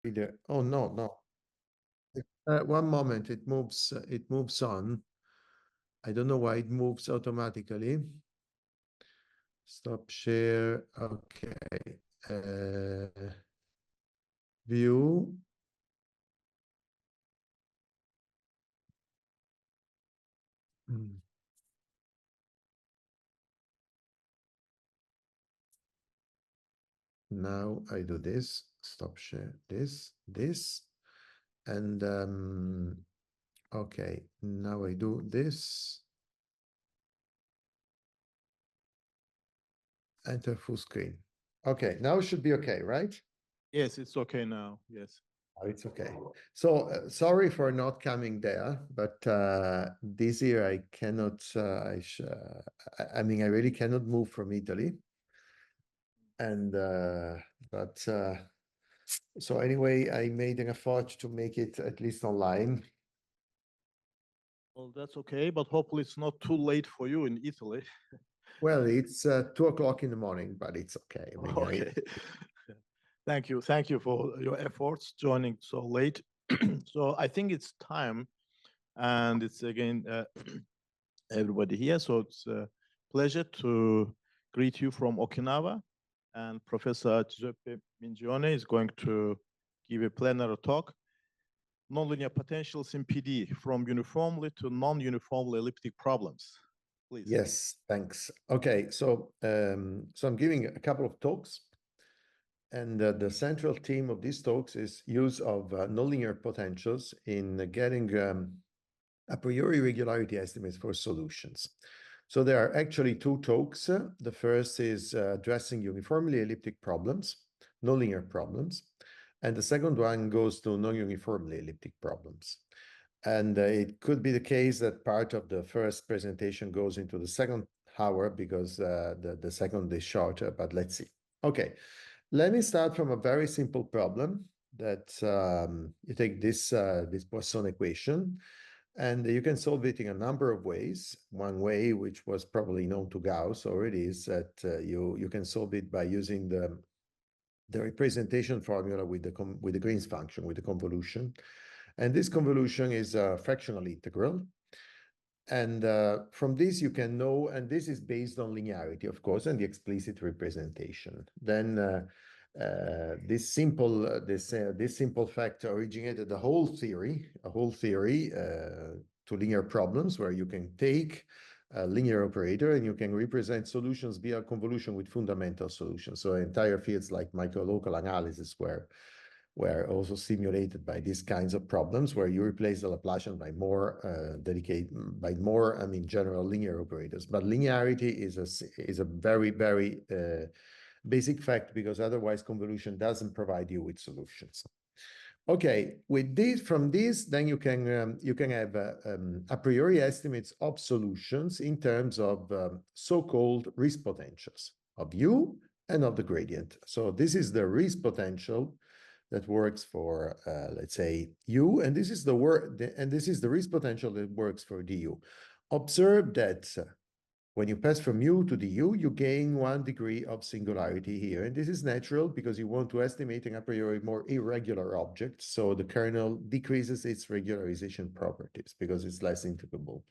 either. Oh, no, no. One moment, it moves on. I don't know why it moves automatically. Stop share. Okay. View. Now I do this. Stop share. This. And okay, now I do this. Enter full screen. Okay, now it should be okay, right? Yes, it's okay now. Yes. Oh, it's okay. So sorry for not coming there, but this year I cannot. I mean, I really cannot move from Italy, and but so anyway, I made an effort to make it at least online. Well, that's okay, but hopefully it's not too late for you in Italy. Well, it's 2 o'clock in the morning, but it's okay. I mean, Okay. Thank you for your efforts joining so late. So I think it's time, and it's again everybody here. So it's a pleasure to greet you from Okinawa, and Professor Giuseppe Mingione is going to give a plenary talk, Nonlinear Potentials in PDE, from uniformly to non-uniformly elliptic problems. Please. Yes, thanks. Okay, so I'm giving a couple of talks, and the central theme of these talks is use of nonlinear potentials in getting a priori regularity estimates for solutions. So there are actually two talks. The first is addressing uniformly elliptic problems, nonlinear problems, and the second one goes to non-uniformly elliptic problems. And it could be the case that part of the first presentation goes into the second hour because the second is shorter, but let's see. Okay, let me start from a very simple problem that you take this Poisson equation, and you can solve it in a number of ways. One way, which was probably known to Gauss already, is that you can solve it by using the representation formula with the Green's function, with the convolution. And this convolution is a fractional integral. And from this you can know, and this is based on linearity, of course, and the explicit representation. Then this simple fact originated a whole theory to linear problems, where you can take a linear operator and you can represent solutions via convolution with fundamental solutions. So entire fields like microlocal analysis were also simulated by these kinds of problems, where you replace the Laplacian by more general linear operators. But linearity is a very, very basic fact, because otherwise convolution doesn't provide you with solutions. Okay, from this, then you can have a priori estimates of solutions in terms of so-called risk potentials of U and of the gradient. So this is the risk potential that works for let's say U, and this is the risk potential that works for du. Observe that when you pass from U to du, you gain 1 degree of singularity here. And this is natural because you want to estimate an a priori more irregular object. So the kernel decreases its regularization properties because it's less integrable.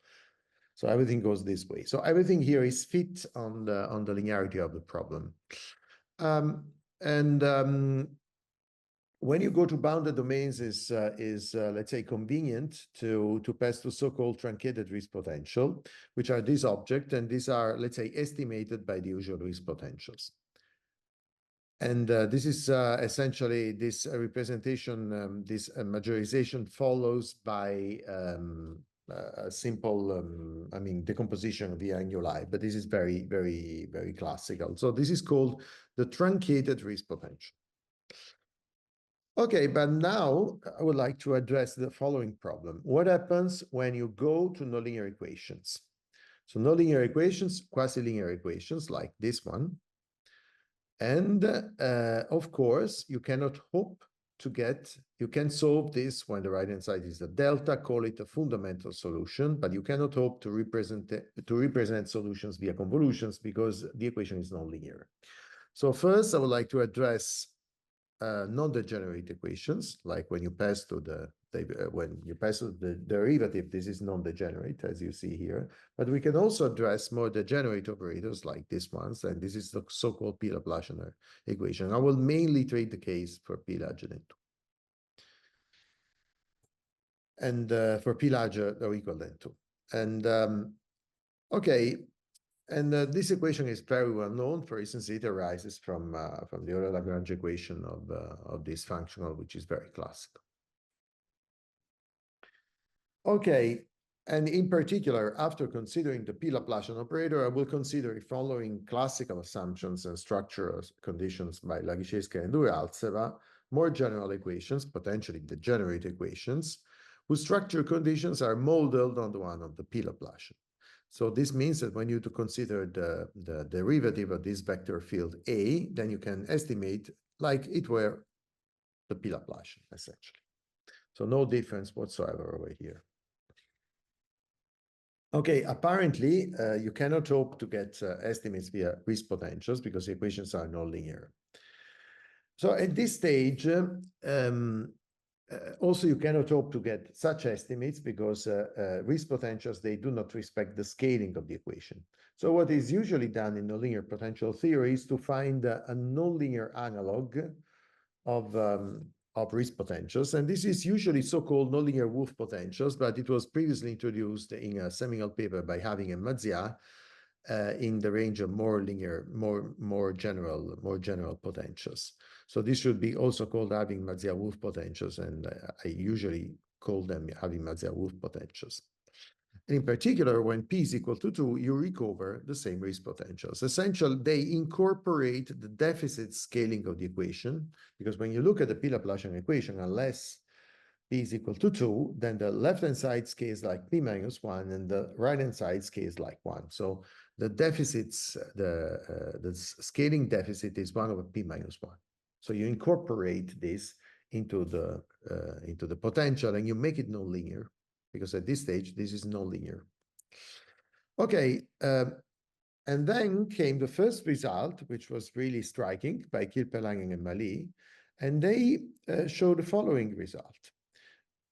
So everything goes this way. So everything here is fit on the linearity of the problem. When you go to bounded domains is let's say convenient to pass to so-called truncated risk potential, which are these objects, and these are, let's say, estimated by the usual risk potentials. And this is essentially this representation, this majorization follows by a simple, decomposition via annuli, but this is very, very, very classical. So this is called the truncated risk potential. Okay, but now I would like to address the following problem. What happens when you go to nonlinear equations? So nonlinear equations, quasi-linear equations like this one. And of course, you cannot hope to you can solve this when the right-hand side is the delta, call it a fundamental solution, but you cannot hope to represent solutions via convolutions because the equation is nonlinear. So first, I would like to address non-degenerate equations, like when you pass to the derivative, this is non-degenerate, as you see here. But we can also address more degenerate operators like this ones, and this is the so-called P-Laplacian equation. I will mainly treat the case for P larger than 2. And for P larger or equal than 2. And okay, and this equation is very well known. For instance, it arises from the Euler-Lagrange equation of this functional, which is very classical. Okay, and in particular, after considering the P-Laplacian operator, I will consider following classical assumptions and structural conditions by Lagicesca and Uraltseva, more general equations, potentially degenerate equations, whose structure conditions are modeled on the one of the P-Laplacian. So this means that when you consider the derivative of this vector field A, then you can estimate like it were the P-Laplacian, essentially. So no difference whatsoever over here. Okay, apparently you cannot hope to get estimates via Riesz potentials because the equations are nonlinear. So at this stage, also you cannot hope to get such estimates because Riesz potentials, they do not respect the scaling of the equation. So what is usually done in nonlinear potential theory is to find a nonlinear analog of Riesz potentials, and this is usually so-called nonlinear Wolf potentials, but it was previously introduced in a seminal paper by Having and Mazia in the range of more linear, more general potentials. So this should be also called Having Mazia Wolf potentials, and I usually call them Having Mazia Wolf potentials. And in particular, when P is equal to 2, you recover the same Riesz potentials. Essentially, they incorporate the deficit scaling of the equation, because when you look at the P-Laplacian equation, unless P is equal to 2, then the left-hand side scales like P minus 1, and the right-hand side scales like 1. So the deficits, the scaling deficit is 1 over P minus 1. So you incorporate this into the potential, and you make it nonlinear, because at this stage, this is nonlinear. Okay, and then came the first result, which was really striking, by Kilpelangen and Mali, and they showed the following result.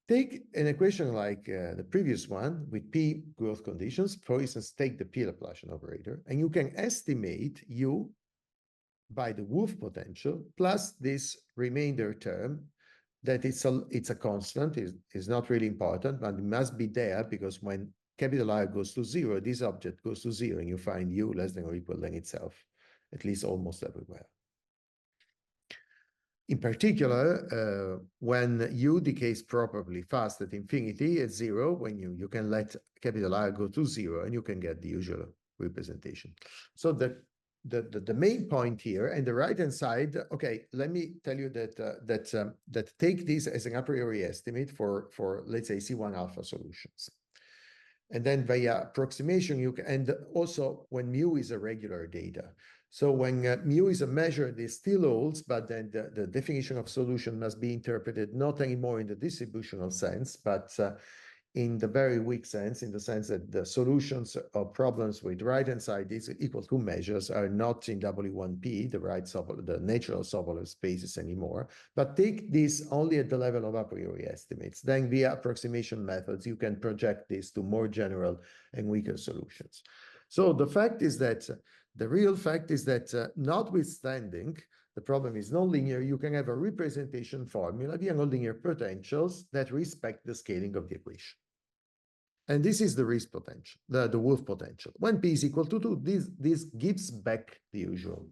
Take an equation like the previous one with P growth conditions. For instance, take the P-Laplacian operator, and you can estimate U by the Wolf potential plus this remainder term, that it's a constant, is not really important, but it must be there because when capital R goes to 0, this object goes to 0, and you find U less than or equal than itself, at least almost everywhere. In particular, when U decays properly fast at infinity at 0, when you can let capital R go to 0, and you can get the usual representation. So the main point here, and the right-hand side, okay, let me tell you that take this as an a priori estimate for let's say C1 alpha solutions. And then via approximation, you can, and also when mu is a regular data. So when mu is a measure, this still holds, but then the definition of solution must be interpreted not anymore in the distributional sense, but in the very weak sense, in the sense that the solutions of problems with right-hand side is equal to measures are not in W1P, the natural Sobolev spaces anymore, but take this only at the level of a priori estimates. Then via approximation methods, you can project this to more general and weaker solutions. So the fact is that, the real fact is that notwithstanding the problem is nonlinear, you can have a representation formula via nonlinear potentials that respect the scaling of the equation. And this is the Riesz potential, the Wolf potential. When P is equal to 2, this gives back the usual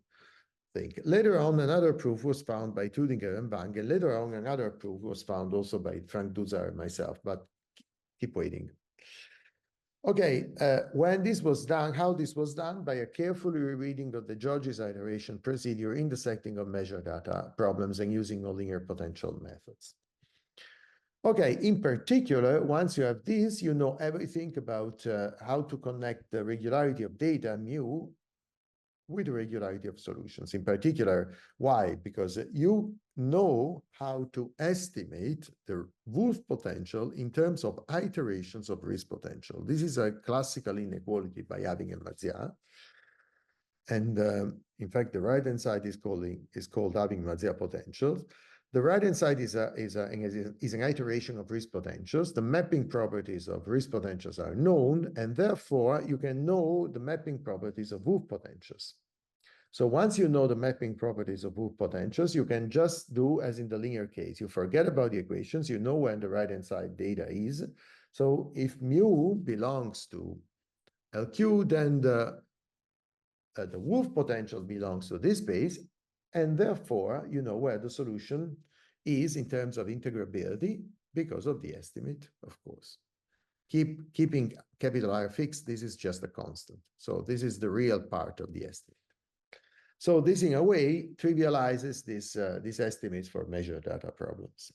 thing. Later on, another proof was found by Tudinger and Bang, and later on, another proof was found also by Frank Duzar and myself, but keep waiting. Okay, when this was done, how this was done? By a carefully rereading of the George's iteration procedure intersecting of measure data problems and using nonlinear potential methods. Okay, in particular, once you have this, you know everything about how to connect the regularity of data, mu, with the regularity of solutions. In particular, why? Because you know how to estimate the Wolf potential in terms of iterations of Riesz potential. This is a classical inequality by Having and Mazia. And in fact, the right-hand side is called having Mazia potentials. The right-hand side is an iteration of Riesz potentials. The mapping properties of Riesz potentials are known, and therefore you can know the mapping properties of Wolf potentials. So once you know the mapping properties of Wolf potentials, you can just do as in the linear case. You forget about the equations. You know when the right-hand side data is. So if mu belongs to LQ, then the Wolf potential belongs to this space, and therefore you know where the solution is in terms of integrability because of the estimate, of course. Keeping capital R fixed, this is just a constant. So this is the real part of the estimate. So this, in a way, trivializes these estimates for measured data problems.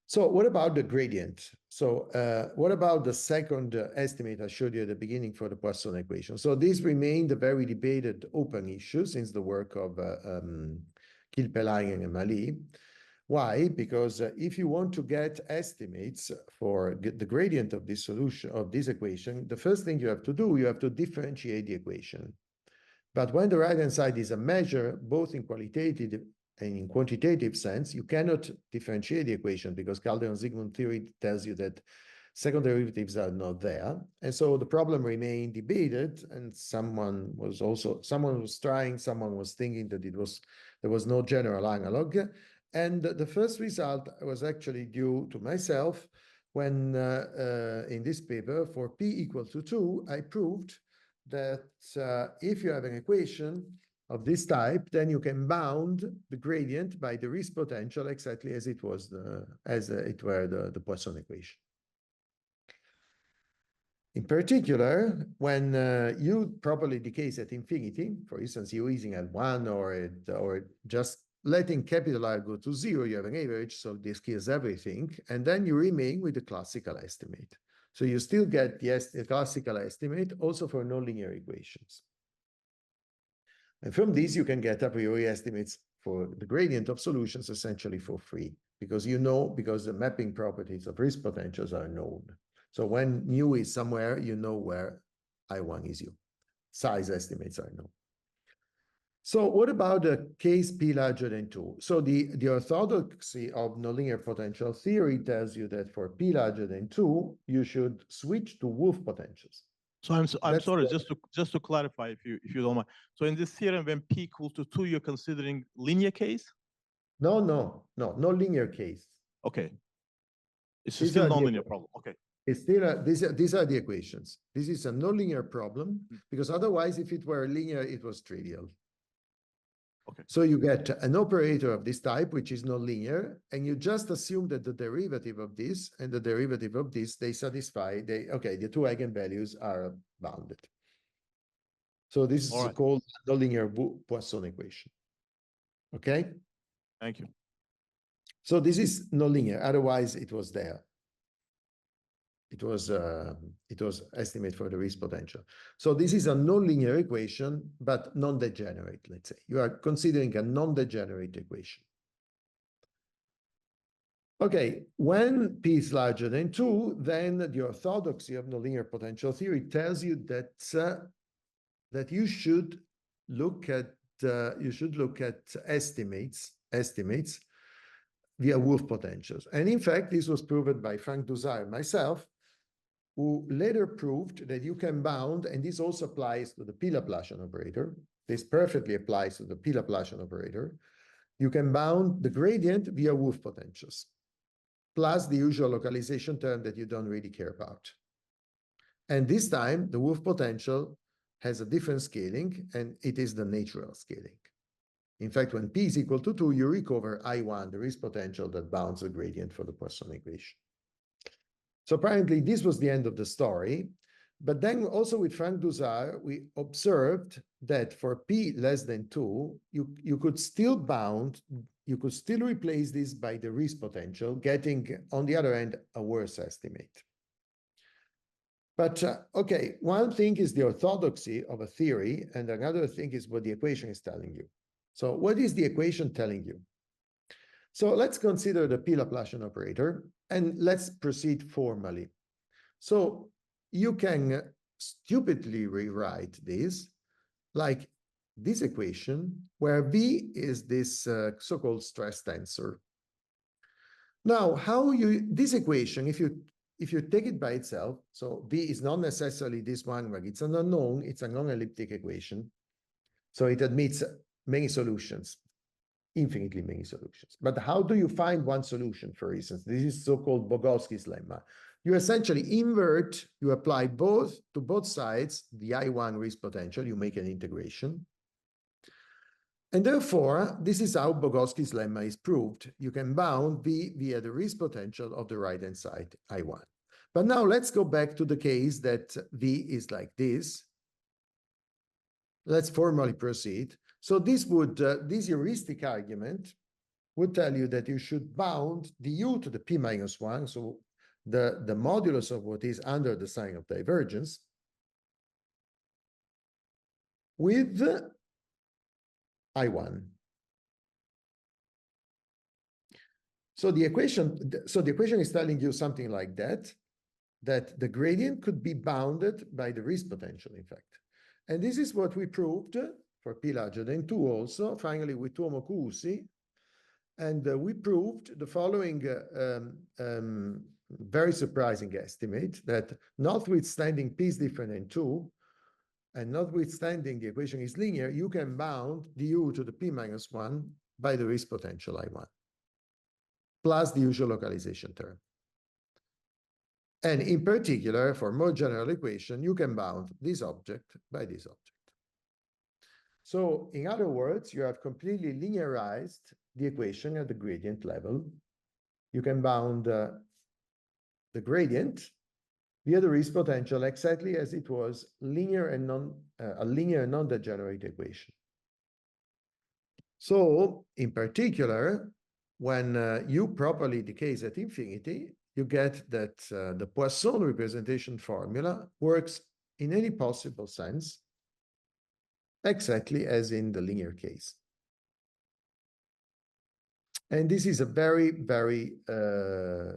So what about the gradient? So what about the second estimate I showed you at the beginning for the Poisson equation? So this remained a very debated open issue since the work of Kilpeläinen and Mali. Why? Because if you want to get estimates for the gradient of this solution, of this equation, the first thing you have to do, you have to differentiate the equation. But when the right-hand side is a measure, both in qualitative and in quantitative sense, you cannot differentiate the equation because Calderon-Zygmunt theory tells you that second derivatives are not there. And so the problem remained debated, and someone was trying, someone was thinking that there was no general analog. And the first result was actually due to myself when in this paper for p equal to 2, I proved that if you have an equation of this type, then you can bound the gradient by the Riesz potential exactly as it was the Poisson equation. In particular, when u properly decays at infinity, for instance, u easing at 1 or just letting capital R go to 0, you have an average, so this kills everything, and then you remain with the classical estimate. So you still get the classical estimate also for nonlinear equations. And from these, you can get a priori estimates for the gradient of solutions essentially for free, because because the mapping properties of Riesz potentials are known. So when mu is somewhere, you know where I1 is u. Size estimates are known. So what about the case p larger than 2? So the orthodoxy of nonlinear potential theory tells you that for p larger than 2, you should switch to Wolf potentials. So I'm sorry, just to clarify, if you don't mind. So in this theorem, when p equals to 2, you're considering linear case? No linear case. Okay. It's still a nonlinear problem. Okay. It's still these are the equations. This is a nonlinear problem because otherwise, if it were linear, it was trivial. Okay. So you get an operator of this type, which is nonlinear, and you just assume that the derivative of this and the derivative of this, they satisfy, the two eigenvalues are bounded. So this is called nonlinear Poisson equation. Okay? Thank you. So this is nonlinear, otherwise it was there. It was estimate for the Riesz potential. So this is a nonlinear equation, but non-degenerate, let's say. You are considering a non-degenerate equation. Okay, when p is larger than 2, then the orthodoxy of nonlinear potential theory tells you that that you should look at estimates via Wolf potentials. And in fact, this was proven by Frank Duzar and myself, who later proved that you can bound, and this also applies to the P-Laplacian operator. This perfectly applies to the P-Laplacian operator. You can bound the gradient via Wolf potentials, plus the usual localization term that you don't really care about. And this time, the Wolf potential has a different scaling, and it is the natural scaling. In fact, when p is equal to 2, you recover I1, the Riesz potential that bounds the gradient for the Poisson equation. So apparently this was the end of the story. But then also with Frank Duzar, we observed that for p less than 2, you could still bound, you could still replace this by the Riesz potential, getting, on the other hand, a worse estimate. But okay, one thing is the orthodoxy of a theory, and another thing is what the equation is telling you. So what is the equation telling you? So let's consider the P-Laplacian operator, and let's proceed formally. So you can stupidly rewrite this like this equation, where V is this so-called stress tensor. Now, this equation, if you take it by itself, so V is not necessarily this one where it's an unknown, it's a non-elliptic equation. So it admits many solutions, infinitely many solutions. But how do you find one solution, for instance? This is so-called Bogowski's lemma. You essentially invert, you apply to both sides the I1 risk potential, you make an integration. And therefore, this is how Bogowski's lemma is proved. You can bound V via the risk potential of the right-hand side, I1. But now let's go back to the case that V is like this. Let's formally proceed. So this heuristic argument would tell you that you should bound du to the p-1, so the modulus of what is under the sign of divergence, with I1. So the equation is telling you something like that the gradient could be bounded by the risk potential, in fact. And this is what we proved for p larger than 2 also, finally with Tuomo-Kuusi. And we proved the following very surprising estimate, that notwithstanding p is different than 2, and notwithstanding the equation is linear, you can bound du to the p-1 by the risk potential I1, plus the usual localization term. And in particular, for more general equation, you can bound this object by this object. So in other words, you have completely linearized the equation at the gradient level. You can bound the gradient via the risk potential exactly as it was a linear and non-degenerate equation. So in particular, when you properly decays at infinity, you get that the Poisson representation formula works in any possible sense, exactly as in the linear case. And this is a very, very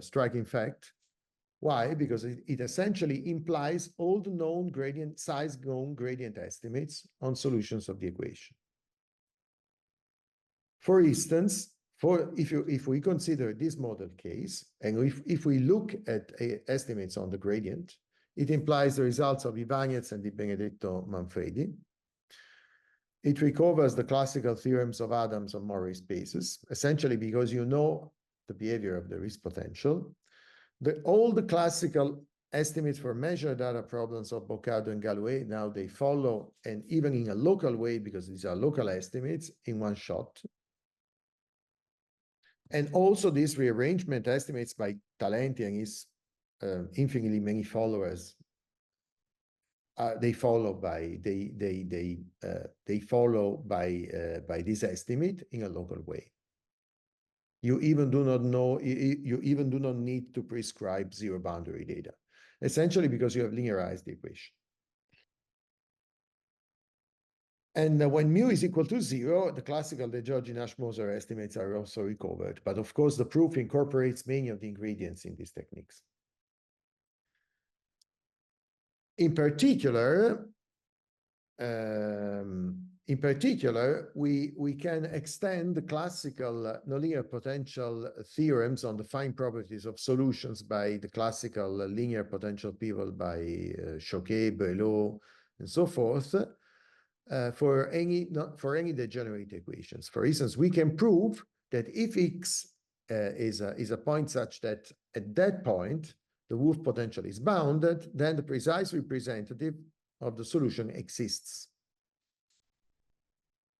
striking fact. Why? Because it essentially implies all the known gradient, size-known gradient estimates on solutions of the equation. For instance, if we consider this model case, and if we look at estimates on the gradient, it implies the results of Ibanez and Di Benedetto Manfredi. It recovers the classical theorems of Adams on Morris spaces, essentially because you know the behavior of the risk potential. All the classical estimates for measured data problems of Boccardo and Galloway, now they follow, and even in a local way, because these are local estimates, in one shot. And also these rearrangement estimates by Talenti and his infinitely many followers, they follow by this estimate in a local way. You even do not know, you even do not need to prescribe zero boundary data, essentially because you have linearized the equation. And when mu is equal to 0, the classical De Giorgi-Nash-Moser estimates are also recovered. But of course, the proof incorporates many of the ingredients in these techniques. In particular, we can extend the classical nonlinear potential theorems on the fine properties of solutions by the classical linear potential people by Choquet, Belot, and so forth. For any degenerate equations. For instance, we can prove that if X is a point such that at that point, the Wolff potential is bounded, then the precise representative of the solution exists.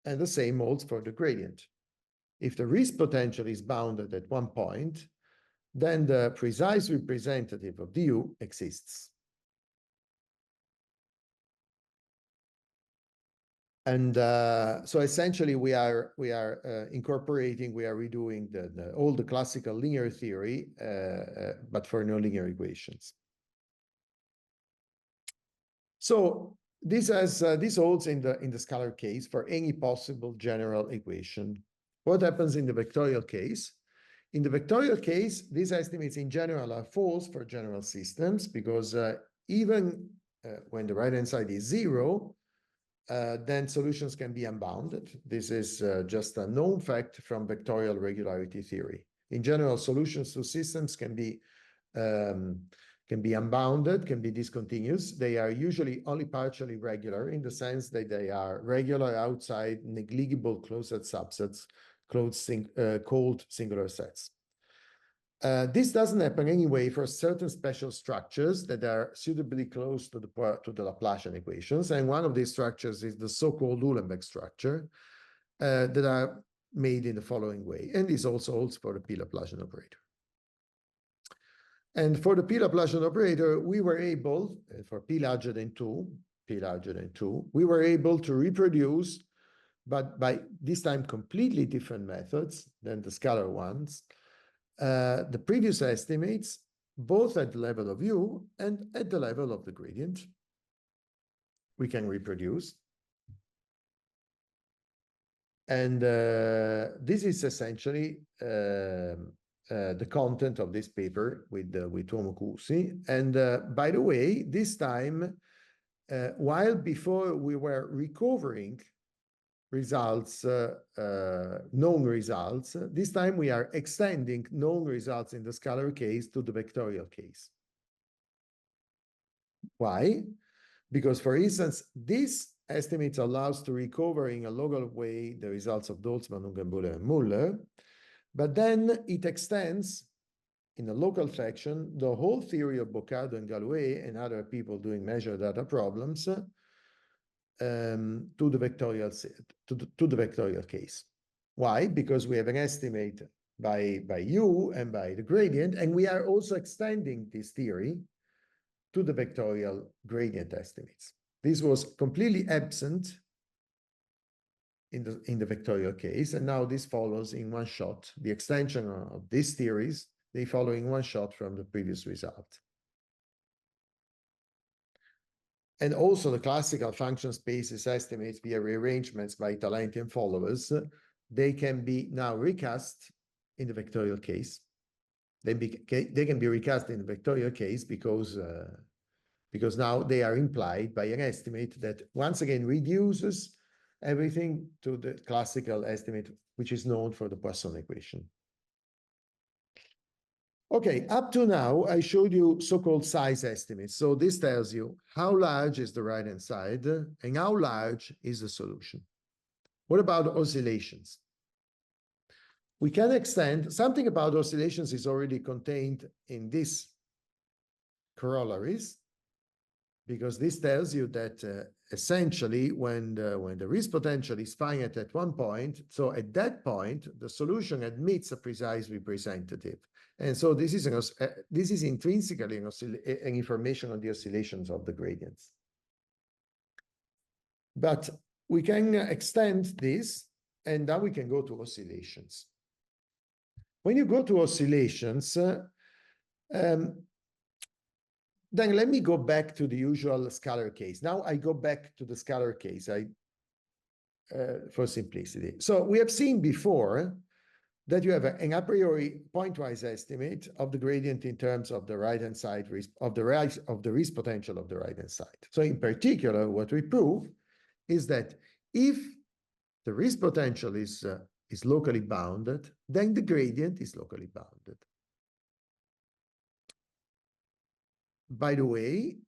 And the same holds for the gradient. If the risk potential is bounded at one point, then the precise representative of du exists. And so essentially we are incorporating, we are redoing all the classical linear theory, but for nonlinear equations. So this holds in the scalar case for any possible general equation. What happens in the vectorial case? In the vectorial case, these estimates in general are false for general systems because even when the right-hand side is 0, then solutions can be unbounded. This is just a known fact from vectorial regularity theory. In general, solutions to systems can be unbounded, can be discontinuous. They are usually only partially regular in the sense that they are regular outside negligible closed subsets called singular sets. This doesn't happen anyway for certain special structures that are suitably close to the Laplacian equations. And one of these structures is the so-called Uhlenbeck structure that are made in the following way. And this also holds for the P-Laplacian operator. And for the P-Laplacian operator, we were able, for P larger than 2, we were able to reproduce, but by this time completely different methods than the scalar ones, the previous estimates, both at the level of U and at the level of the gradient. We can reproduce. And this is essentially the content of this paper with Tuomo-Kuusi. And by the way, this time, while before we were recovering results, known results, this time we are extending known results in the scalar case to the vectorial case. Why? Because, for instance, this estimate allows to recover in a local way the results of Dolzmann, Ungenbuehler, and Müller, but then it extends in a local section the whole theory of Boccardo and Galois and other people doing measure data problems to the vectorial case. Why? Because we have an estimate by U and by the gradient, and we are also extending this theory to the vectorial gradient estimates. This was completely absent in the vectorial case, and now this follows in one shot. The extension of these theories, they follow in one shot from the previous result. And also the classical function spaces estimates via rearrangements by Talenti and followers, they can be now recast in the vectorial case. They can be recast in the vectorial case because now they are implied by an estimate that once again reduces everything to the classical estimate, which is known for the Poisson equation. Okay, up to now, I showed you so-called size estimates. So this tells you how large is the right-hand side and how large is the solution. What about oscillations? We can extend, something about oscillations is already contained in this corollaries, because this tells you that essentially when the risk potential is finite at one point, so at that point, the solution admits a precise representative. And so this is intrinsically an information on the oscillations of the gradients. But we can extend this, and now we can go to oscillations. When you go to oscillations, then let me go back to the usual scalar case. Now I go back to the scalar case for simplicity. So we have seen before that you have an a priori pointwise estimate of the gradient in terms of the right-hand side of the risk potential of the right-hand side. So in particular, what we prove is that if the risk potential is locally bounded, then the gradient is locally bounded. By the way,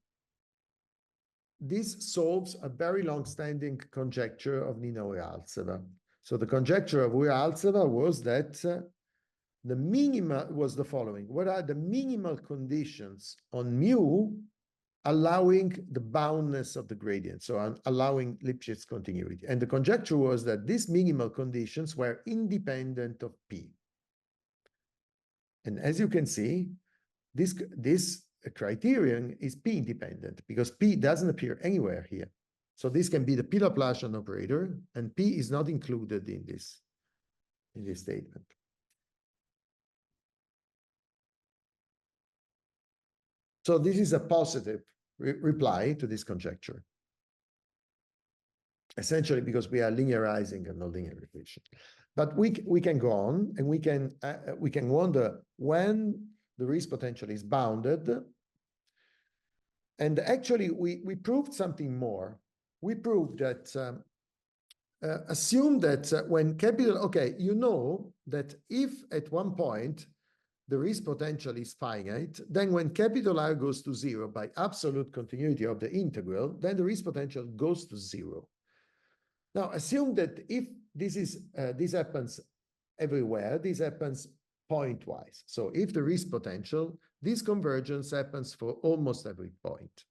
this solves a very long-standing conjecture of Nina Ural-Altseva. So the conjecture of Ural-Altseva was that the minima was the following. What are the minimal conditions on mu allowing the boundness of the gradient, so allowing Lipschitz continuity? And the conjecture was that these minimal conditions were independent of P. And as you can see, this criterion is P independent because P doesn't appear anywhere here. So this can be the P-Laplacian operator, and P is not included in this statement. So this is a positive reply to this conjecture. Essentially because we are linearizing a nonlinear equation. But we can go on, and we can wonder when the risk potential is bounded. And actually, we proved something more. we proved that assume that when capital, okay, you know that if at one point the risk potential is finite, then when capital R goes to 0 by absolute continuity of the integral, then the risk potential goes to 0. Now, assume that if this happens everywhere, this happens pointwise. So if the risk potential, this convergence happens for almost every point.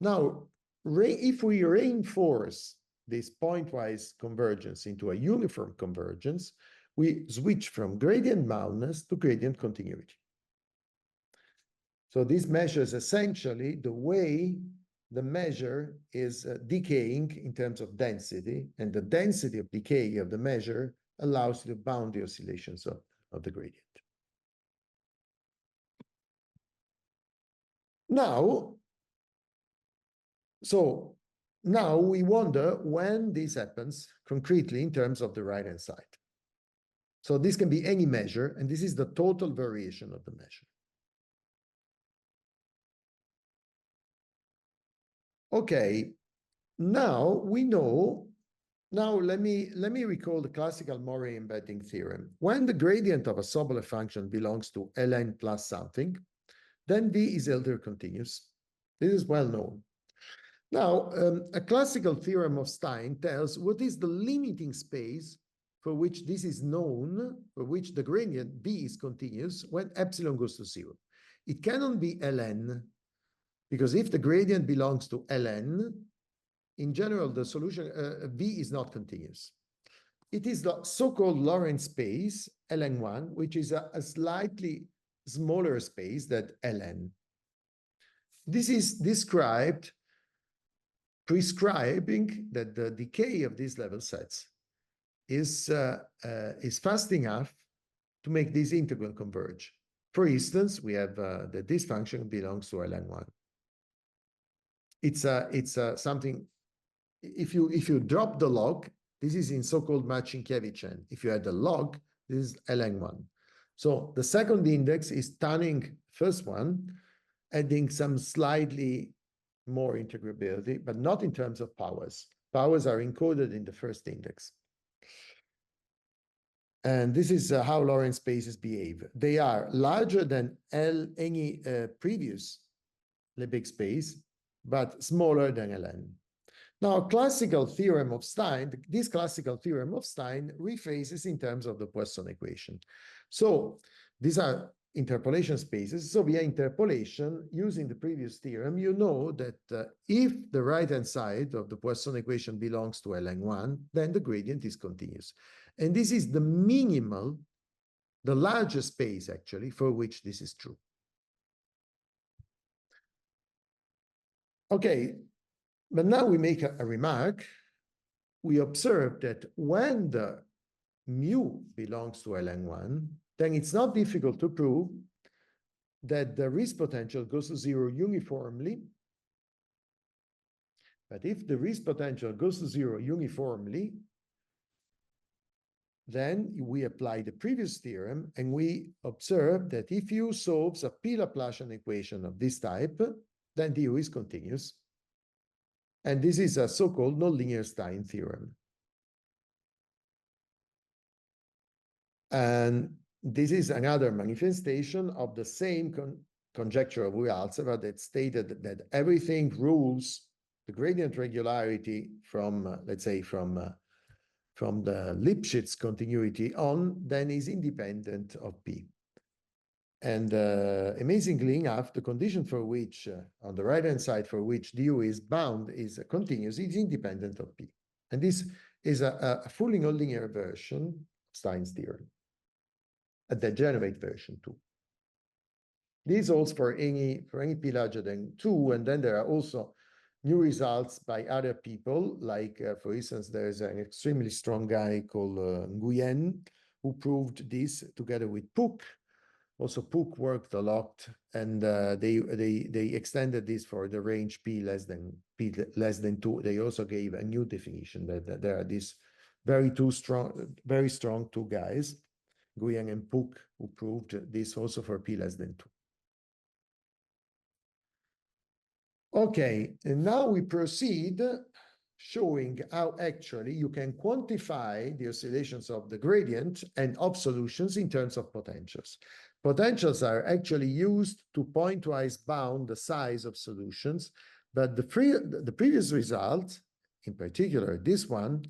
Now, if we reinforce this pointwise convergence into a uniform convergence, we switch from gradient boundness to gradient continuity. So this measures essentially the way the measure is decaying in terms of density, and the density of decay of the measure allows you to bound the oscillations of the gradient. Now, now we wonder when this happens concretely in terms of the right-hand side. So this can be any measure, and this is the total variation of the measure. Okay, now we know. Now let me recall the classical Morey embedding theorem. When the gradient of a Sobolev function belongs to ln plus something, then V is Hilbert continuous. This is well known. Now, a classical theorem of Stein tells what is the limiting space for which this is known, for which the gradient V is continuous when epsilon goes to 0. It cannot be ln, because if the gradient belongs to ln, in general, the solution V is not continuous. It is the so-called Lorentz space, ln1, which is a slightly smaller space than ln. This is described prescribing that the decay of these level sets is fast enough to make this integral converge. For instance, we have that this function belongs to ln1. It's something. If you drop the log, this is in so-called Marcinkiewicz. If you add the log, this is ln1. So the second index is turning first one, adding some slightly more integrability, but not in terms of powers. Powers are encoded in the first index. And this is how Lorentz spaces behave. They are larger than any previous Lebesgue space, but smaller than Ln. Now, classical theorem of Stein, this classical theorem of Stein rephrases in terms of the Poisson equation. So these are interpolation spaces. So via interpolation, using the previous theorem, you know that if the right-hand side of the Poisson equation belongs to Ln1, then the gradient is continuous. And this is the minimal, the largest space, actually, for which this is true. Okay, but now we make a remark. We observe that when the mu belongs to Ln1, then it's not difficult to prove that the risk potential goes to 0 uniformly. But if the risk potential goes to 0 uniformly, then we apply the previous theorem, and we observe that if U solves a P-Laplacian equation of this type, then du is continuous. And this is a so-called nonlinear Stein theorem. And this is another manifestation of the same conjecture of Ujalceva that stated that everything rules the gradient regularity from, let's say, from the Lipschitz continuity on, then is independent of P. And amazingly enough, the condition for which, on the right-hand side, for which du is bound is continuous, is independent of P. And this is a fully nonlinear version of Stein's theorem, a degenerate version too. This holds for any P larger than 2, and then there are also new results by other people, like, for instance, there's an extremely strong guy called Nguyen, who proved this together with Pook. Also, Pook worked a lot, and they extended this for the range P less than 2. They also gave a new definition that there are these very strong two guys, Nguyen and Pook, who proved this also for P less than 2. Okay, and now we proceed showing how actually you can quantify the oscillations of the gradient and of solutions in terms of potentials. Potentials are actually used to pointwise bound the size of solutions, but the previous result, in particular this one,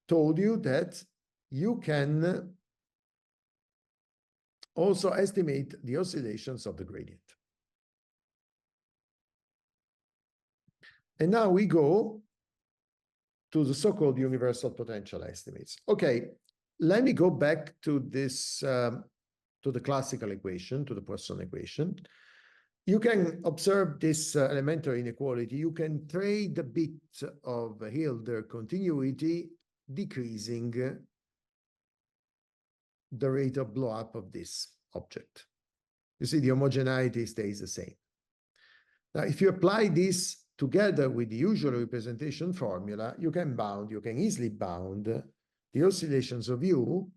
told you that you can also estimate the oscillations of the gradient. And now we go to the so-called universal potential estimates. Okay, let me go back to this, to the classical equation, to the Poisson equation. You can observe this elementary inequality. You can trade a bit of Hilder continuity, decreasing the rate of blow-up of this object. You see, the homogeneity stays the same. Now, if you apply this together with the usual representation formula, you can easily bound the oscillations of U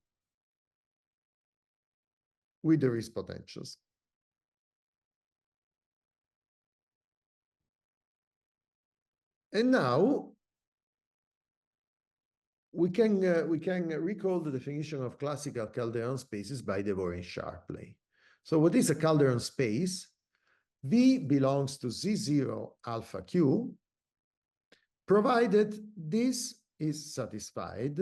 with the risk potentials. And now we can recall the definition of classical Calderon spaces by Devorin sharply. So what is a Calderon space? V belongs to Z0 alpha Q, provided this is satisfied,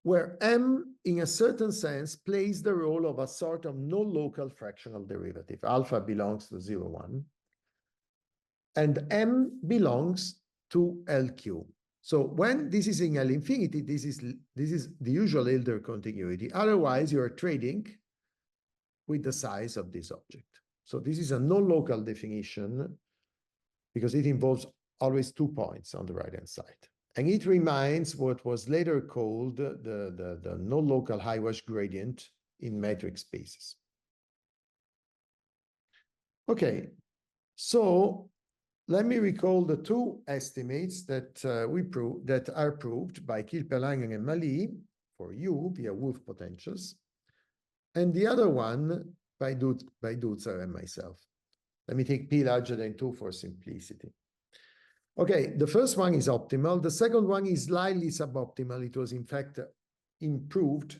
where M, in a certain sense, plays the role of a sort of non-local fractional derivative. Alpha belongs to 0, 1, and M belongs to LQ. So when this is in L infinity, this is the usual Hilder continuity. Otherwise, you are trading with the size of this object. So this is a non-local definition because it involves always 2 points on the right-hand side. And it reminds what was later called the non-local high-wash gradient in metric spaces. Okay, so let me recall the 2 estimates that that are proved by Kilpelangen and Mali for U via Wolf potentials, and the other one by Dutzer and myself. Let me take P larger than 2 for simplicity. Okay, the first one is optimal. The second one is slightly suboptimal. It was, in fact, improved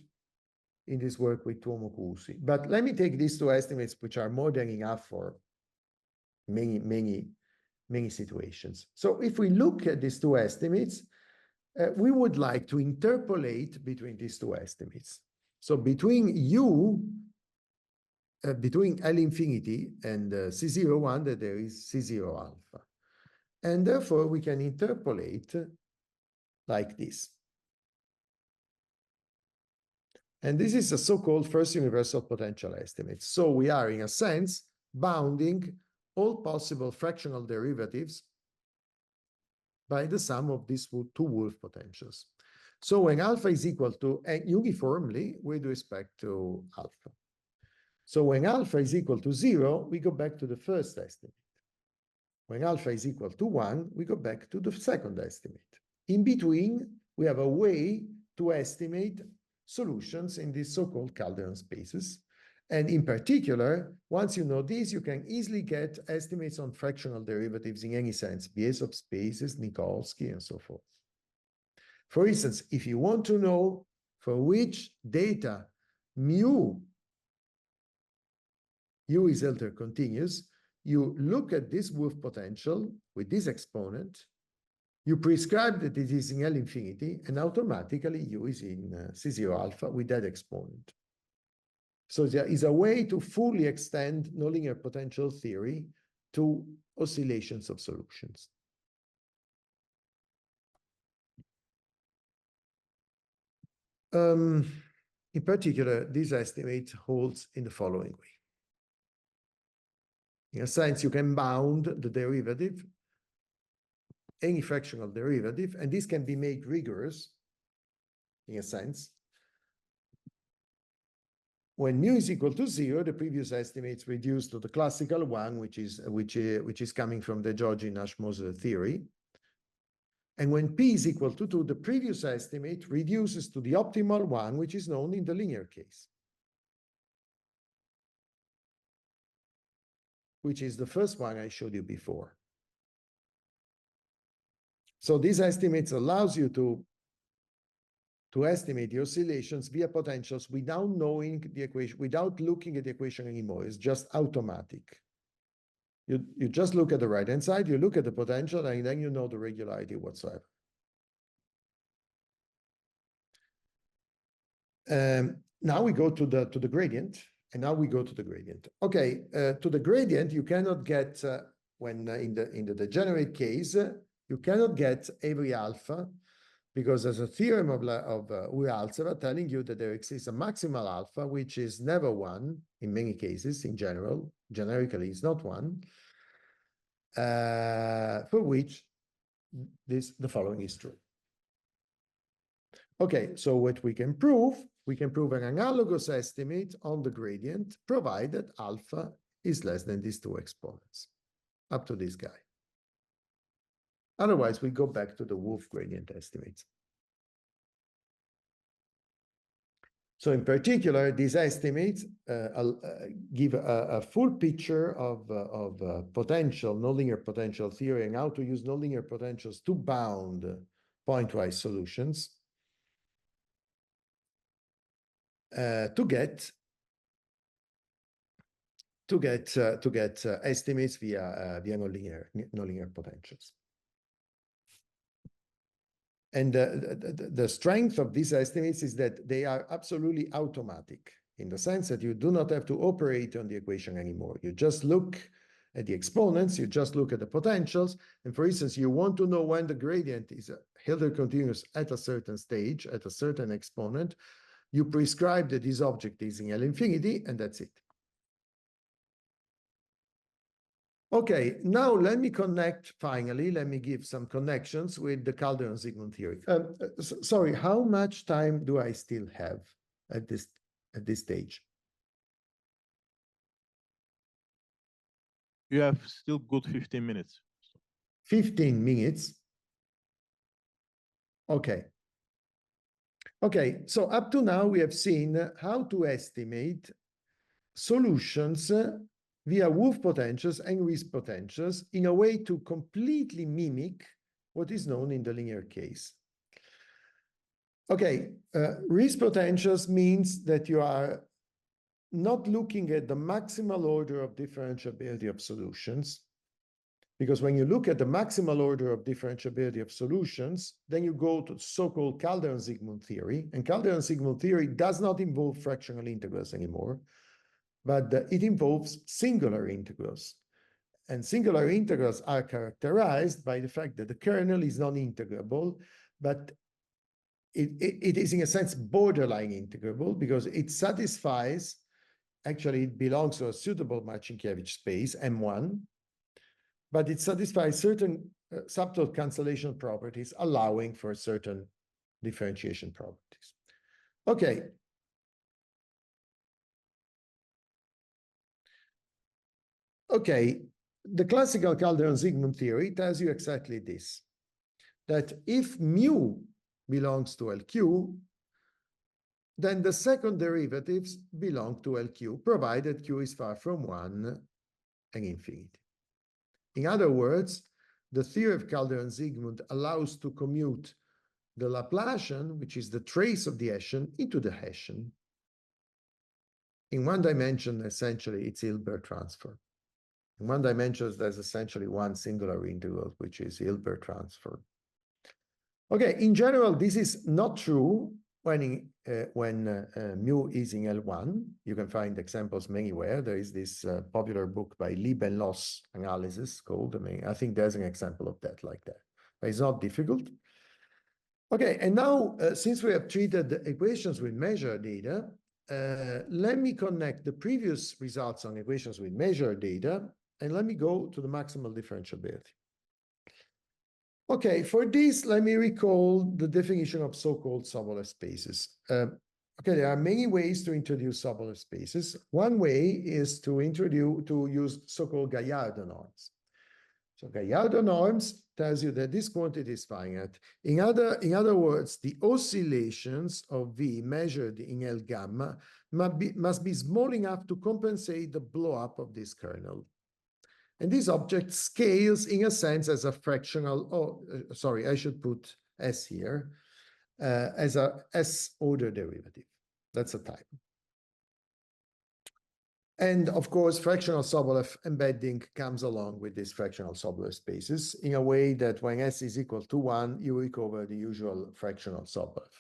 in this work with Tuomo Kuusi. But let me take these 2 estimates, which are more than enough for many situations. So if we look at these 2 estimates, we would like to interpolate between these 2 estimates. So between U, between L infinity and C0, 1, that there is C0 alpha. And therefore, we can interpolate like this. And this is a so-called first universal potential estimate. So we are, in a sense, bounding all possible fractional derivatives by the sum of these 2 Wolf potentials. So when alpha is equal to uniformly with respect to alpha. So when alpha is equal to 0, we go back to the first estimate. When alpha is equal to 1, we go back to the second estimate. In between, we have a way to estimate solutions in these so-called Calderon spaces. And in particular, once you know this, you can easily get estimates on fractional derivatives in any sense, Biesov spaces, Nikolsky, and so forth. For instance, if you want to know for which data mu U is Hilder continuous, you look at this Wolf potential with this exponent, you prescribe that it is in L infinity, and automatically U is in C0 alpha with that exponent. So there is a way to fully extend nonlinear potential theory to oscillations of solutions. In particular, this estimate holds in the following way. In a sense, you can bound the derivative, any fractional derivative, and this can be made rigorous, in a sense. When mu is equal to 0, the previous estimates reduce to the classical one, which is coming from the Georgi-Nash-Moser theory. And when p is equal to 2, the previous estimate reduces to the optimal one, which is known in the linear case, which is the first one I showed you before. So these estimates allows you to estimate the oscillations via potentials without knowing the equation, without looking at the equation anymore. It's just automatic. You just look at the right-hand side, you look at the potential, and then you know the regularity whatsoever. Now we go to the gradient, and now we go to the gradient. Okay, to the gradient, you cannot get, when in the degenerate case, you cannot get every alpha, because there's a theorem of Ural-Alceva telling you that there exists a maximal alpha, which is never one in many cases, in general. Generically, it's not one, for which the following is true. Okay, so what we can prove an analogous estimate on the gradient, provided alpha is less than these two exponents, up to this guy. Otherwise, we go back to the Wolf gradient estimates. So in particular, these estimates give a full picture of potential, nonlinear potential theory, and how to use nonlinear potentials to bound pointwise solutions to get estimates via nonlinear potentials. And the strength of these estimates is that they are absolutely automatic, in the sense that you do not have to operate on the equation anymore. You just look at the exponents, you just look at the potentials, and for instance, you want to know when the gradient is Hilbert continuous at a certain stage, at a certain exponent, you prescribe that this object is in L infinity, and that's it. Okay, now let me connect, finally, let me give some connections with the Calderon-Zygmund theory. Sorry, how much time do I still have at this stage? You have still good 15 minutes. 15 minutes? Okay. Okay, so up to now we have seen how to estimate solutions via Wolf potentials and Riesz potentials in a way to completely mimic what is known in the linear case. Okay, Riesz potentials means that you are not looking at the maximal order of differentiability of solutions, because when you look at the maximal order of differentiability of solutions, then you go to so-called Calderon-Zygmund theory, and Calderon-Zygmund theory does not involve fractional integrals anymore, but it involves singular integrals. And singular integrals are characterized by the fact that the kernel is non-integrable, but it is in a sense borderline integrable, because it satisfies, actually it belongs to a suitable Marcinkiewicz space, M1, but it satisfies certain subtle cancellation properties, allowing for certain differentiation properties. Okay. Okay, the classical Calderon-Zygmund theory tells you exactly this, that if mu belongs to LQ, then the second derivatives belong to LQ, provided Q is far from 1 and infinity. In other words, the theory of Calderon-Zygmund allows to commute the Laplacian, which is the trace of the Hessian, into the Hessian. In one dimension, essentially, it's Hilbert transfer. In one dimension, there's essentially one singular integral, which is Hilbert transfer. Okay, in general, this is not true when mu is in L1. You can find examples anywhere. There is this popular book by Lieb and Loss analysis called, I think there's an example of that like that. But it's not difficult. Okay, and now, since we have treated the equations with measured data, let me connect the previous results on equations with measured data, and let me go to the maximal differentiability. Okay, for this, let me recall the definition of so-called Sobolev spaces. Okay, there are many ways to introduce Sobolev spaces. One way is to use so-called Gallardo norms. So Gallardo norms tells you that this quantity is finite. In other words, the oscillations of V measured in L gamma must be small enough to compensate the blow-up of this kernel. And this object scales in a sense as a fractional, sorry, I should put S here, as a S order derivative. That's a type. And of course, fractional Sobolev embedding comes along with these fractional Sobolev spaces in a way that when S is equal to 1, you recover the usual fractional Sobolev.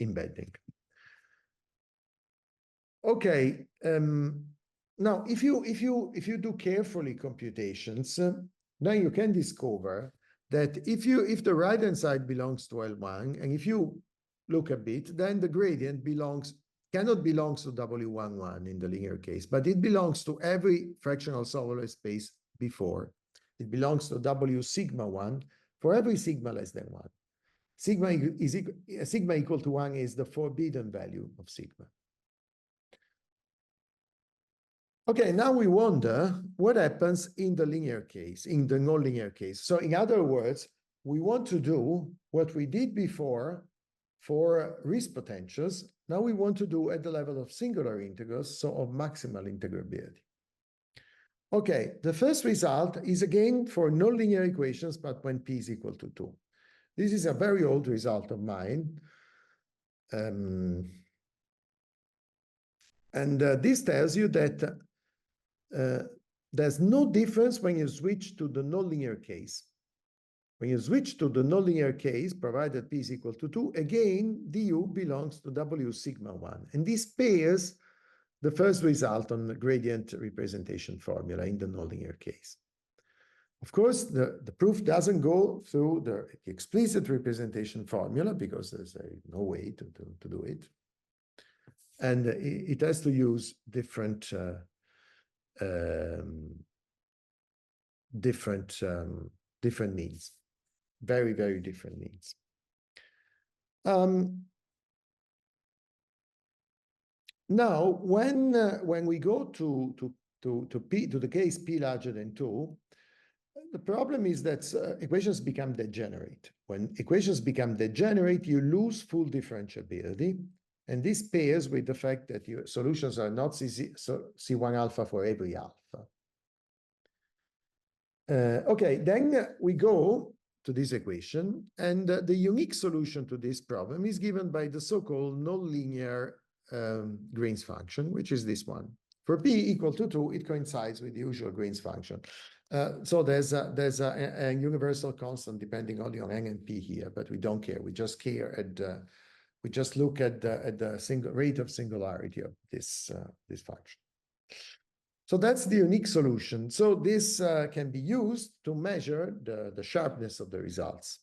Embedding. Okay. Now, if you do carefully computations, then you can discover that if the right-hand side belongs to L1, and if you look a bit, then the gradient cannot belong to W11 in the linear case, but it belongs to every fractional Sobolev space before. It belongs to W sigma 1 for every sigma less than 1. Sigma equal to 1 is the forbidden value of sigma. Okay, now we wonder what happens in the linear case, in the nonlinear case. So in other words, we want to do what we did before for Riesz potentials. Now we want to do at the level of singular integrals, so of maximal integrability. Okay, the first result is again for nonlinear equations, but when p is equal to 2. This is a very old result of mine. This tells you that there's no difference when you switch to the nonlinear case. When you switch to the nonlinear case, provided p is equal to 2, again, du belongs to W sigma 1. And this pairs the first result on the gradient representation formula in the nonlinear case. Of course, the proof doesn't go through the explicit representation formula because there's no way to do it. And it has to use different means, very, very different means. Now, when we go to the case p larger than 2, the problem is that equations become degenerate. When equations become degenerate, you lose full differentiability. And this pairs with the fact that your solutions are not C1 alpha for every alpha. Okay, then we go to this equation, and the unique solution to this problem is given by the so-called nonlinear Green's function, which is this one. For p equal to 2, it coincides with the usual Green's function. So there's a universal constant depending only on n and p here, but we don't care. We just care at we just look at the single rate of singularity of this function. So that's the unique solution. So this can be used to measure the sharpness of the results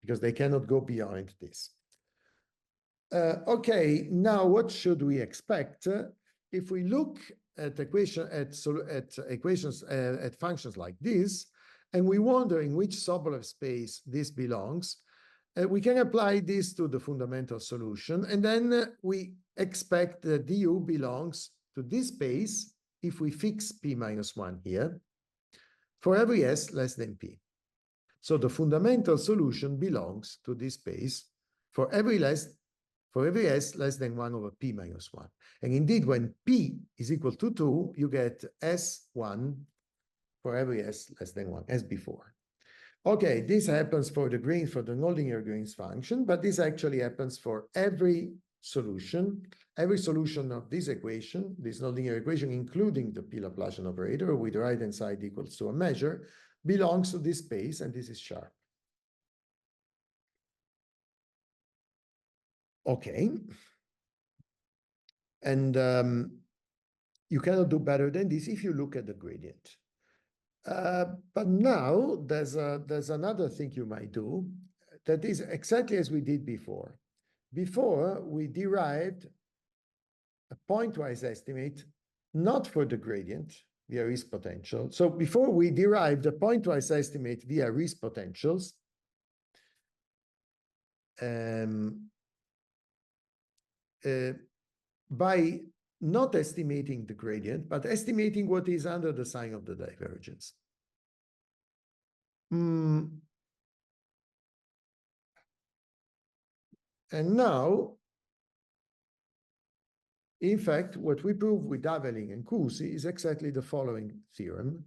because they cannot go beyond this. Okay, now what should we expect? If we look at functions like this, and we wonder in which Sobolev space this belongs, we can apply this to the fundamental solution, and then we expect that du belongs to this space if we fix p minus 1 here for every s less than p. So the fundamental solution belongs to this space for every s less than 1 over p minus 1. And indeed, when p is equal to 2, you get S1 for every s less than 1, as before. Okay, this happens for the nonlinear Green's function, but this actually happens for every solution of this equation, this nonlinear equation, including the p Laplacian operator with the right-hand side equals to a measure, belongs to this space, and this is sharp. Okay. And you cannot do better than this if you look at the gradient. But now there's another thing you might do that is exactly as we did before. Before, we derived a pointwise estimate, not for the gradient via Riesz potential. So before we derived a pointwise estimate via Riesz potentials, by not estimating the gradient, but estimating what is under the sign of the divergence. And now In fact, what we prove with Daveling and Cusi is exactly the following theorem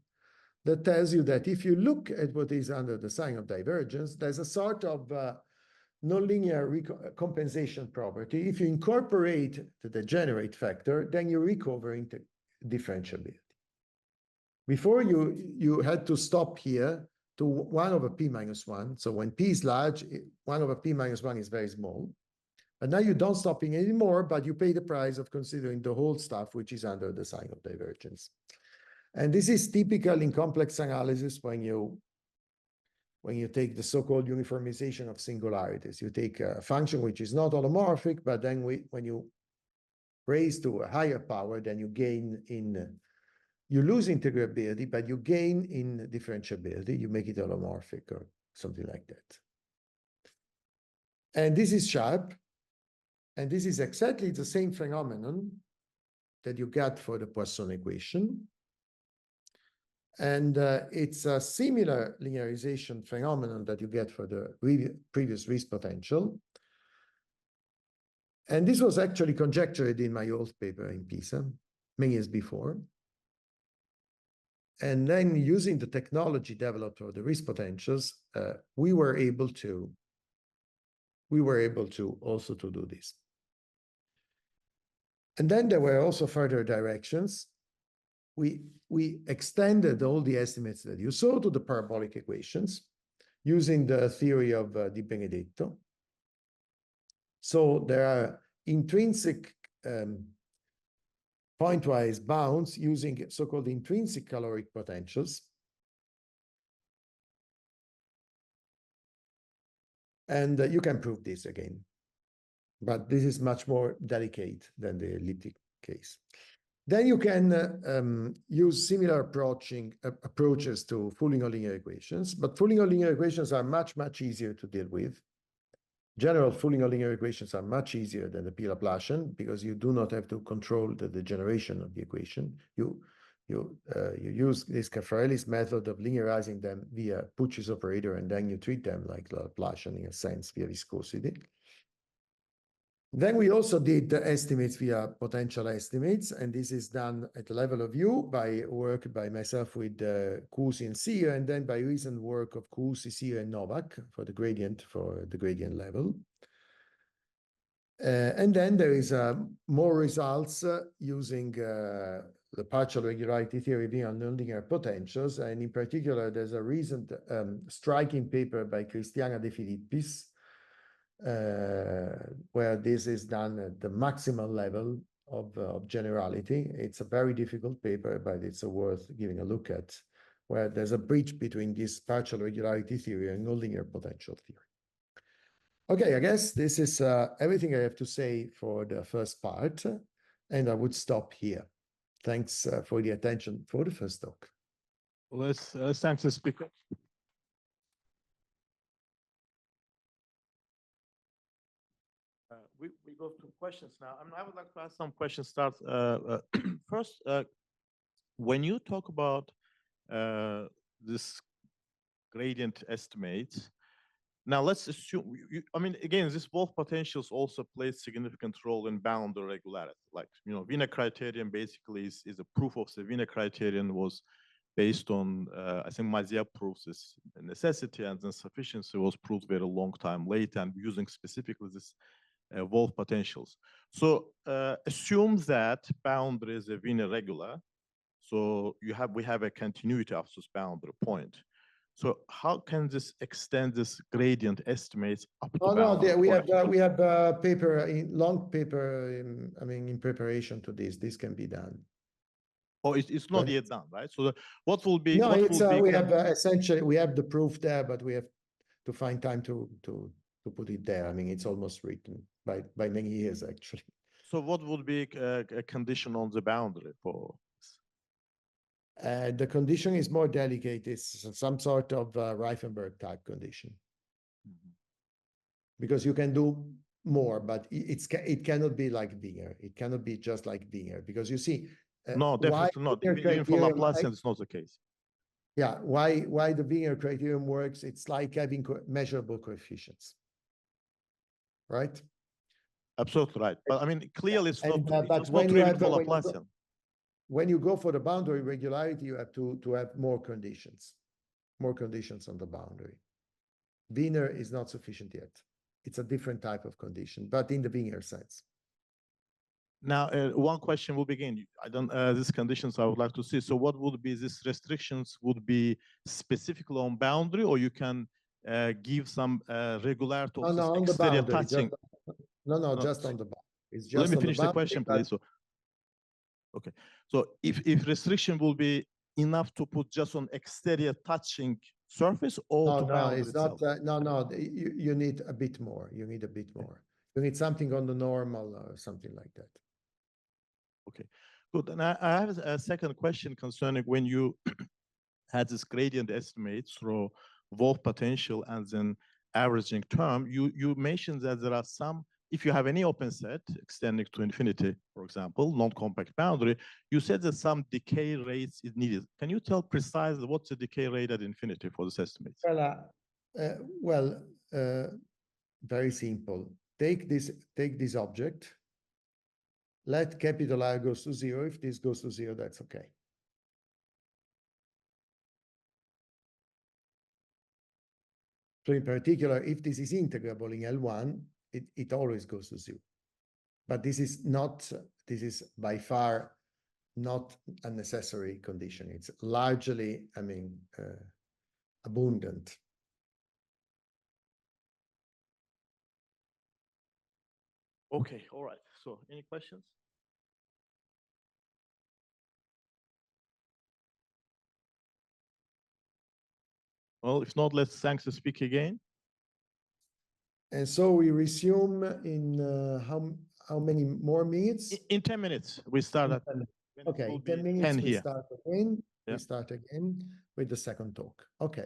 that tells you that if you look at what is under the sign of divergence, there's a sort of nonlinear compensation property. If you incorporate the degenerate factor, then you recover into differentiability. Before you had to stop here to 1 over p minus 1. So when p is large, 1 over p minus 1 is very small. But now you don't stopping anymore, but you pay the price of considering the whole stuff which is under the sign of divergence. And this is typical in complex analysis when you take the so-called uniformization of singularities. You take a function which is not holomorphic, but then when you raise to a higher power, then you gain in, you lose integrability, but you gain in differentiability. You make it holomorphic or something like that. And this is sharp. And this is exactly the same phenomenon that you get for the Poisson equation. And it's a similar linearization phenomenon that you get for the previous Riesz potential. And this was actually conjectured in my old paper in Pisa, many years before. And then using the technology developed for the Riesz potentials, we were able to also to do this. And then there were also further directions. We extended all the estimates that you saw to the parabolic equations using the theory of Di Benedetto. So there are intrinsic pointwise bounds using so-called intrinsic caloric potentials. And you can prove this again. But this is much more delicate than the elliptic case. Then you can use similar approaches to fully nonlinear equations, but fully nonlinear equations are much, much easier to deal with. General fully nonlinear equations are much easier than the P-Laplacian because you do not have to control the degeneration of the equation. You use this Caffarelli's method of linearizing them via Pucci's operator, and then you treat them like Laplacian in a sense via viscosity. Then we also did the estimates via potential estimates, and this is done at the level of U by work by myself with Cusi and Sear, and then by recent work of Cusi, Sear, and Novak for the gradient level. And then there is more results using the partial regularity theory via nonlinear potentials, and in particular, there's a recent striking paper by Cristiana De Filippis, where this is done at the maximal level of generality. It's a very difficult paper, but it's worth giving a look at, where there's a bridge between this partial regularity theory and nonlinear potential theory. Okay, I guess this is everything I have to say for the first part, and I would stop here. Thanks for the attention for the first talk. Let's thank the speaker. We go to questions now. I would like to ask some questions. Start first. When you talk about this gradient estimate, now let's assume. I mean, again, this both potentials also play significant role in boundary regularity. Like Wiener criterion basically is a proof of the Wiener criterion was based on I think Mazière proves this necessity, and then sufficiency was proved very long time later, and using specifically this. Wolf potentials. So assume that boundary is a Wiener regular. So we have a continuity of this boundary point. So how can this extend this gradient estimates up to boundary? No, we have a paper, long paper. In preparation to this. This can be done. Oh, it's not yet done, right? So what will be? No, what we have essentially we have the proof there, but we have to find time to put it there. I mean, it's almost written by many years, actually. So what would be a condition on the boundary for this? The condition is more delicate. It's some sort of Reifenberg type condition. Mm-hmm. Because you can do more, but it cannot be like Wiener. It cannot be just like Wiener, because you see. No, definitely not. Even for Laplacian, it's not the case. Yeah, why the Wiener criterion works? It's like having measurable coefficients. Right? Absolutely right. But I mean, clearly it's not, But it's when not you really have for when you go- Laplacian. when you go for the boundary regularity, you have to have more conditions on the boundary. Wiener is not sufficient yet. It's a different type of condition, but in the Wiener sense. Now, one question will begin. I don't, these conditions I would like to see. So what would be these restrictions would be specifically on boundary, or you can give some regularity of this On the exterior boundary. touching? Just on the boundary. It's just Let me on finish the question, please. So, okay. So if restriction will be enough to put just on exterior touching surface or to boundary itself? You need a bit more. You need a bit more. You need something on the normal or something like that. Okay, good. And I have a second question concerning when you had this gradient estimate through Wolf potential and then averaging term, you mentioned that there are some, if you have any open set extending to infinity, for example, non-compact boundary, you said that some decay rates is needed. Can you tell precisely what's the decay rate at infinity for this estimate? Very simple. Take this object. Let capital R goes to 0. If this goes to 0, that's okay. So in particular, if this is integrable in L1, it always goes to 0. But this is by far not a necessary condition. It's largely, abundant. Okay, all right. So any questions? Well, if not, let's thanks to speak again. And so we resume in how many more minutes? In 10 minutes, we start at. Okay, 10 minutes, 10 we here. start again. Yeah. We start again with the second talk. Okay.